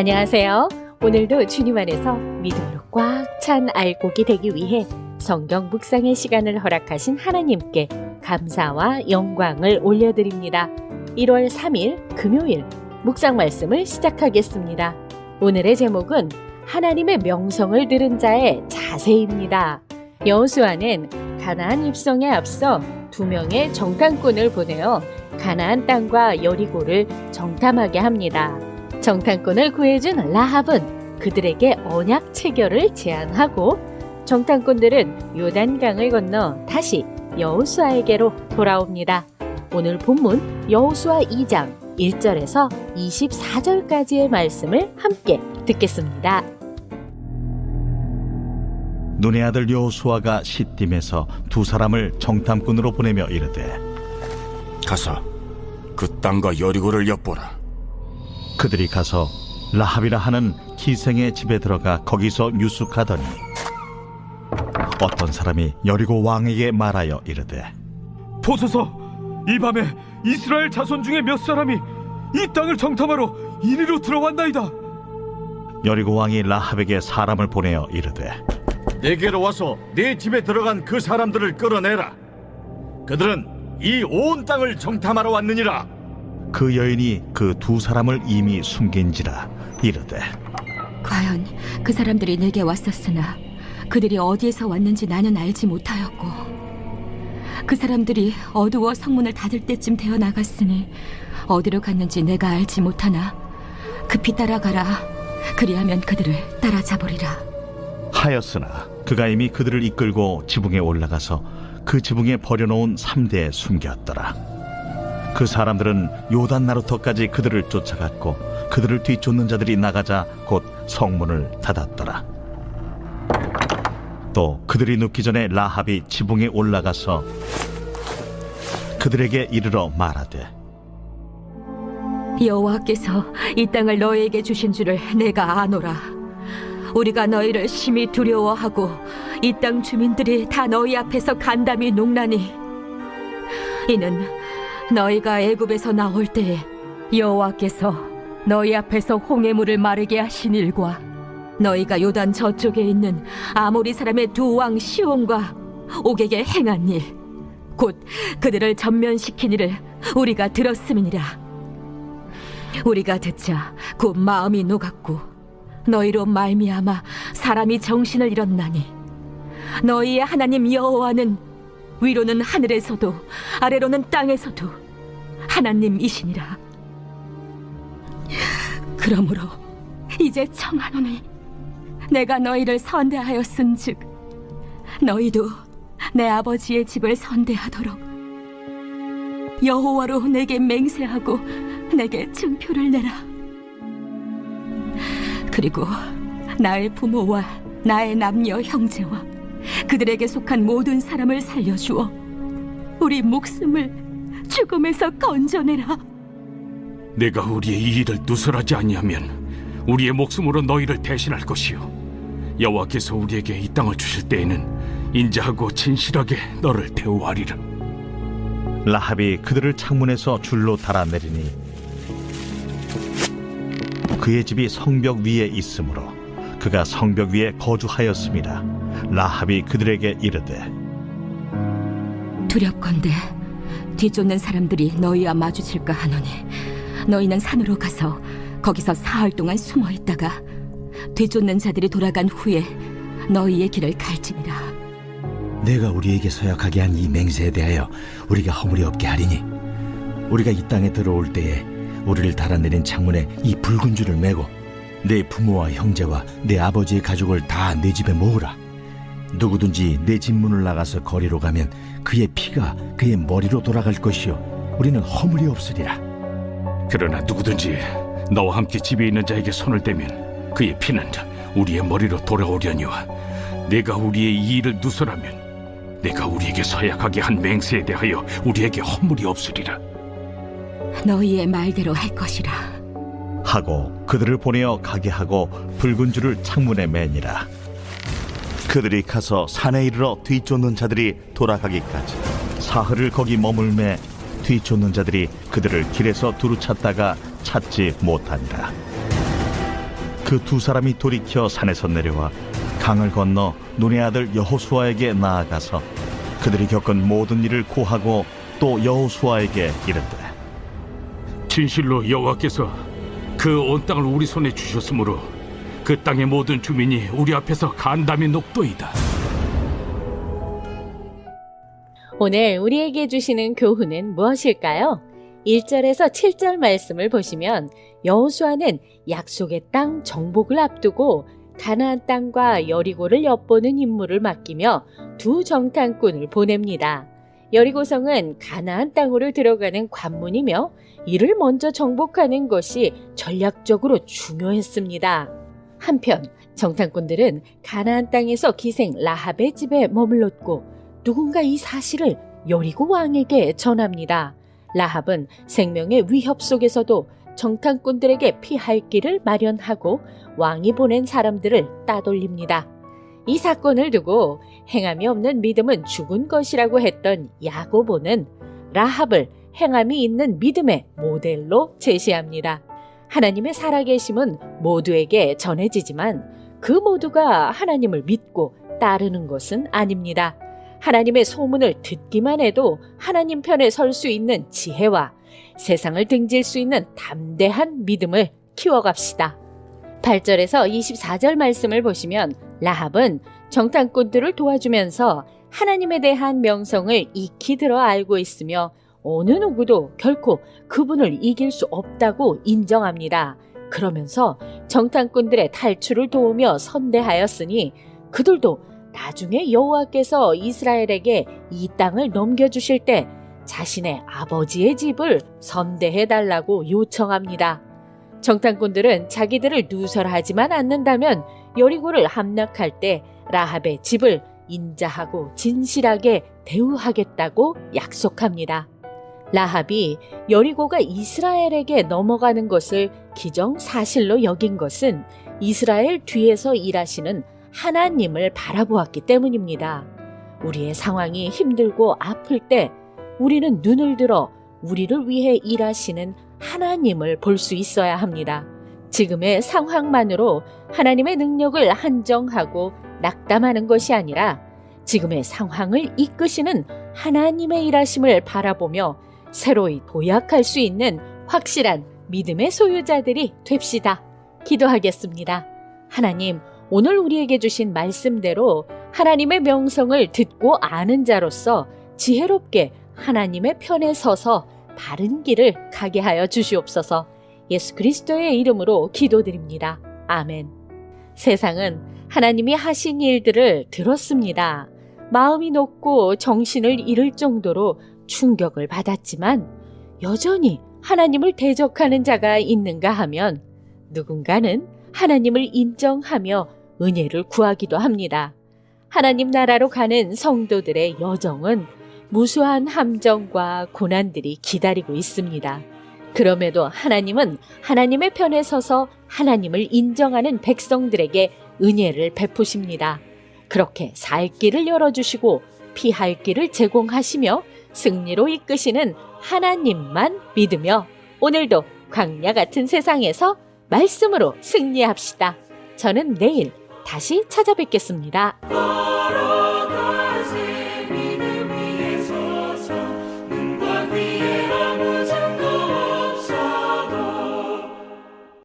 안녕하세요. 오늘도 주님 안에서 믿음으로 꽉 찬 알곡이 되기 위해 성경 묵상의 시간을 허락하신 하나님께 감사와 영광을 올려드립니다. 1월 3일 금요일 묵상 말씀을 시작하겠습니다. 오늘의 제목은 하나님의 명성을 들은 자의 자세입니다. 여호수아는 가나안 입성에 앞서 2명의 정탐꾼을 보내어 가나안 땅과 여리고를 정탐하게 합니다. 정탐꾼을 구해준 라합은 그들에게 언약 체결을 제안하고 정탐꾼들은 요단강을 건너 다시 여호수아에게로 돌아옵니다. 오늘 본문 여호수아 2장 1절에서 24절까지의 말씀을 함께 듣겠습니다. 눈의 아들 여호수아가 시딤에서 2사람을 정탐꾼으로 보내며 이르되 가서 그 땅과 여리고를 엿보라. 그들이 가서 라합이라 하는 기생의 집에 들어가 거기서 유숙하더니 어떤 사람이 여리고 왕에게 말하여 이르되 보소서, 이 밤에 이스라엘 자손 중에 몇 사람이 이 땅을 정탐하러 이리로 들어왔나이다. 여리고 왕이 라합에게 사람을 보내어 이르되 내게로 와서 내 집에 들어간 그 사람들을 끌어내라. 그들은 이 온 땅을 정탐하러 왔느니라. 그 여인이 그 2사람을 이미 숨긴지라 이르되 과연 그 사람들이 내게 왔었으나 그들이 어디에서 왔는지 나는 알지 못하였고 그 사람들이 어두워 성문을 닫을 때쯤 되어 나갔으니 어디로 갔는지 내가 알지 못하나 급히 따라가라. 그리하면 그들을 따라잡으리라 하였으나 그가 이미 그들을 이끌고 지붕에 올라가서 그 지붕에 버려놓은 3대에 숨겼더라. 그 사람들은 요단 나루터까지 그들을 쫓아갔고 그들을 뒤쫓는 자들이 나가자 곧 성문을 닫았더라. 또 그들이 눕기 전에 라합이 지붕에 올라가서 그들에게 이르러 말하되 여호와께서 이 땅을 너희에게 주신 줄을 내가 아노라. 우리가 너희를 심히 두려워하고 이 땅 주민들이 다 너희 앞에서 간담이 농나니 이는 너희가 애굽에서 나올 때에 여호와께서 너희 앞에서 홍해물을 마르게 하신 일과 너희가 요단 저쪽에 있는 아모리 사람의 2왕 시온과 옥에게 행한 일 곧 그들을 전면시킨 일을 우리가 들었음이니라. 우리가 듣자 곧 마음이 녹았고 너희로 말미암아 사람이 정신을 잃었나니 너희의 하나님 여호와는 위로는 하늘에서도 아래로는 땅에서도 하나님이시니라. 그러므로 이제 청하노니 내가 너희를 선대하였은즉 너희도 내 아버지의 집을 선대하도록 여호와로 내게 맹세하고 내게 증표를 내라. 그리고 나의 부모와 나의 남녀 형제와 그들에게 속한 모든 사람을 살려주어 우리 목숨을 죽음에서 건져내라. 내가 우리의 이 일을 누설하지 아니하면 우리의 목숨으로 너희를 대신할 것이요 여호와께서 우리에게 이 땅을 주실 때에는 인자하고 진실하게 너를 대우하리라. 라합이 그들을 창문에서 줄로 달아내리니 그의 집이 성벽 위에 있으므로 그가 성벽 위에 거주하였음이라. 라합이 그들에게 이르되 두렵건대 뒤쫓는 사람들이 너희와 마주칠까 하노니 너희는 산으로 가서 거기서 사흘 동안 숨어 있다가 뒤쫓는 자들이 돌아간 후에 너희의 길을 갈지니라. 내가 우리에게 서약하게 한 이 맹세에 대하여 우리가 허물이 없게 하리니 우리가 이 땅에 들어올 때에 우리를 달아내린 창문에 이 붉은 줄을 매고 내 부모와 형제와 내 아버지의 가족을 다 내 집에 모으라. 누구든지 내 집 문을 나가서 거리로 가면 그의 피가 그의 머리로 돌아갈 것이요 우리는 허물이 없으리라. 그러나 누구든지 너와 함께 집에 있는 자에게 손을 대면 그의 피는 우리의 머리로 돌아오려니와 내가 우리의 이 일을 누설하면 내가 우리에게 서약하게 한 맹세에 대하여 우리에게 허물이 없으리라. 너희의 말대로 할 것이라 하고 그들을 보내어 가게 하고 붉은 줄을 창문에 매니라. 그들이 가서 산에 이르러 뒤쫓는 자들이 돌아가기까지 사흘을 거기 머물매 뒤쫓는 자들이 그들을 길에서 두루 찾다가 찾지 못하니라. 그 두 사람이 돌이켜 산에서 내려와 강을 건너 눈의 아들 여호수아에게 나아가서 그들이 겪은 모든 일을 고하고 또 여호수아에게 이르되 진실로 여호와께서 그 온 땅을 우리 손에 주셨으므로 그 땅의 모든 주민이 우리 앞에서 간담이 높도이다. 오늘 우리에게 주시는 교훈은 무엇일까요? 1절에서 7절 말씀을 보시면 여호수아는 약속의 땅 정복을 앞두고 가나안 땅과 여리고를 엿보는 임무를 맡기며 두 정탐꾼을 보냅니다. 여리고성은 가나안 땅으로 들어가는 관문이며 이를 먼저 정복하는 것이 전략적으로 중요했습니다. 한편 정탐꾼들은 가나안 땅에서 기생 라합의 집에 머물렀고 누군가 이 사실을 여리고 왕에게 전합니다. 라합은 생명의 위협 속에서도 정탐꾼들에게 피할 길을 마련하고 왕이 보낸 사람들을 따돌립니다. 이 사건을 두고 행함이 없는 믿음은 죽은 것이라고 했던 야고보는 라합을 행함이 있는 믿음의 모델로 제시합니다. 하나님의 살아계심은 모두에게 전해지지만 그 모두가 하나님을 믿고 따르는 것은 아닙니다. 하나님의 소문을 듣기만 해도 하나님 편에 설 수 있는 지혜와 세상을 등질 수 있는 담대한 믿음을 키워갑시다. 8절에서 24절 말씀을 보시면 라합은 정탐꾼들을 도와주면서 하나님에 대한 명성을 익히 들어 알고 있으며 어느 누구도 결코 그분을 이길 수 없다고 인정합니다. 그러면서 정탐꾼들의 탈출을 도우며 선대하였으니 그들도 나중에 여호와께서 이스라엘에게 이 땅을 넘겨주실 때 자신의 아버지의 집을 선대해달라고 요청합니다. 정탐꾼들은 자기들을 누설하지만 않는다면 여리고를 함락할 때 라합의 집을 인자하고 진실하게 대우하겠다고 약속합니다. 라합이 여리고가 이스라엘에게 넘어가는 것을 기정사실로 여긴 것은 이스라엘 뒤에서 일하시는 하나님을 바라보았기 때문입니다. 우리의 상황이 힘들고 아플 때 우리는 눈을 들어 우리를 위해 일하시는 하나님을 볼 수 있어야 합니다. 지금의 상황만으로 하나님의 능력을 한정하고 낙담하는 것이 아니라 지금의 상황을 이끄시는 하나님의 일하심을 바라보며 새로이 도약할 수 있는 확실한 믿음의 소유자들이 됩시다. 기도하겠습니다. 하나님, 오늘 우리에게 주신 말씀대로 하나님의 명성을 듣고 아는 자로서 지혜롭게 하나님의 편에 서서 바른 길을 가게 하여 주시옵소서. 예수 그리스도의 이름으로 기도드립니다. 아멘. 세상은 하나님이 하신 일들을 들었습니다. 마음이 녹고 정신을 잃을 정도로 충격을 받았지만 여전히 하나님을 대적하는 자가 있는가 하면 누군가는 하나님을 인정하며 은혜를 구하기도 합니다. 하나님 나라로 가는 성도들의 여정은 무수한 함정과 고난들이 기다리고 있습니다. 그럼에도 하나님은 하나님의 편에 서서 하나님을 인정하는 백성들에게 은혜를 베푸십니다. 그렇게 살 길을 열어주시고 피할 길을 제공하시며 승리로 이끄시는 하나님만 믿으며 오늘도 광야 같은 세상에서 말씀으로 승리합시다. 저는 내일 다시 찾아뵙겠습니다.